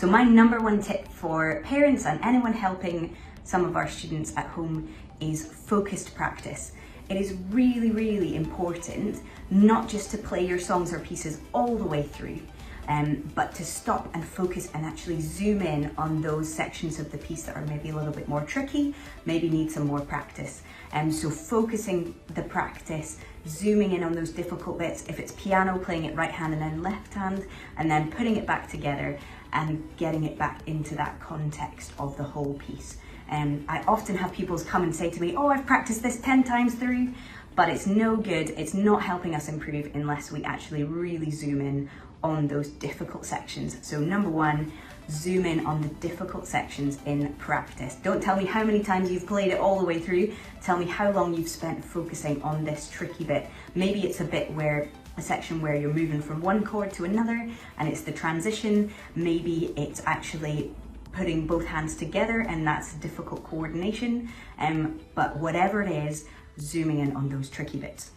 my number one tip for parents and anyone helping some of our students at home is focused practice. It is really, really important not just to play your songs or pieces all the way through, but to stop and focus and actually zoom in on those sections of the piece that are maybe a little bit more tricky, maybe need some more practice. So focusing the practice, zooming in on those difficult bits. If it's piano, playing it right hand and then left hand, and then putting it back together and getting it back into that context of the whole piece. I often have pupils come and say to me, oh, I've practiced this 10 times through, but it's no good. It's not helping us improve unless we actually really zoom in on those difficult sections. So number one, zoom in on the difficult sections in practice. Don't tell me how many times you've played it all the way through. Tell me how long you've spent focusing on this tricky bit. Maybe it's a section where you're moving from one chord to another and it's the transition. Maybe it's actually putting both hands together and that's difficult coordination. But whatever it is, zooming in on those tricky bits.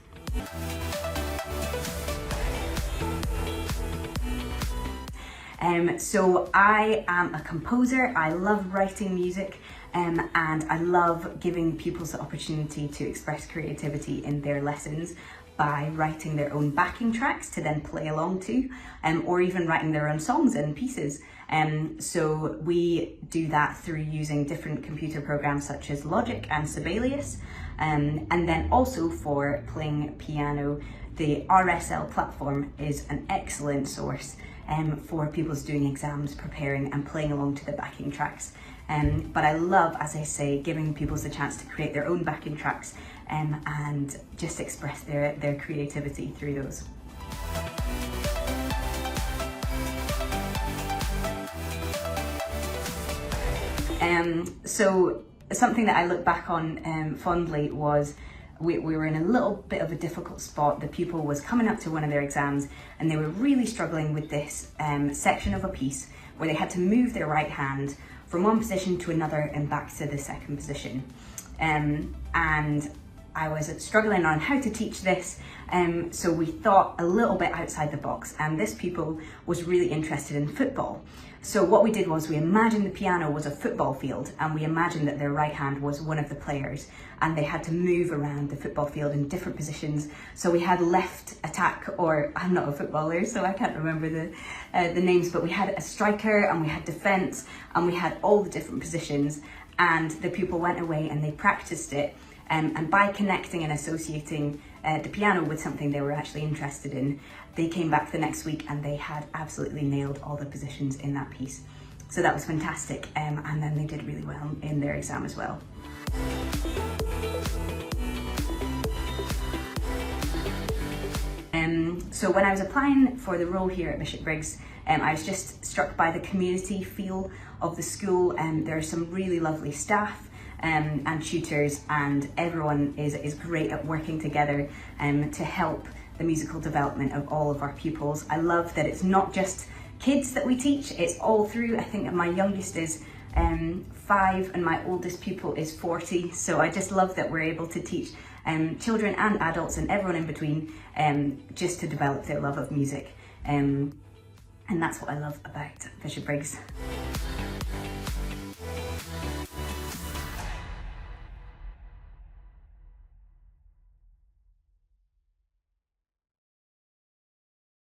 So I am a composer. I love writing music and I love giving pupils the opportunity to express creativity in their lessons by writing their own backing tracks to then play along to, or even writing their own songs and pieces. So we do that through using different computer programs such as Logic and Sibelius, and then also for playing piano, the RSL platform is an excellent source for pupils doing exams, preparing and playing along to the backing tracks. But I love, as I say, giving pupils the chance to create their own backing tracks and just express their creativity through those. So something that I look back on fondly was we were in a little bit of a difficult spot. The pupil was coming up to one of their exams and they were really struggling with this section of a piece where they had to move their right hand from one position to another and back to the second position. And I was struggling on how to teach this, so we thought a little bit outside the box, and this pupil was really interested in football. So what we did was we imagined the piano was a football field, and we imagined that their right hand was one of the players, and they had to move around the football field in different positions. So we had left attack, or I'm not a footballer, so I can't remember the names, but we had a striker and we had defence, and we had all the different positions, and the pupil went away and they practiced it. And by connecting and associating the piano with something they were actually interested in, they came back the next week and they had absolutely nailed all the positions in that piece. So that was fantastic, and then they did really well in their exam as well. So when I was applying for the role here at Bishopbriggs, I was just struck by the community feel of the school. There are some really lovely staff and tutors, and everyone is great at working together to help the musical development of all of our pupils. I love that it's not just kids that we teach, it's all through. I think my youngest is 5 and my oldest pupil is 40, so I just love that we're able to teach children and adults and everyone in between just to develop their love of music, and that's what I love about Bishopbriggs.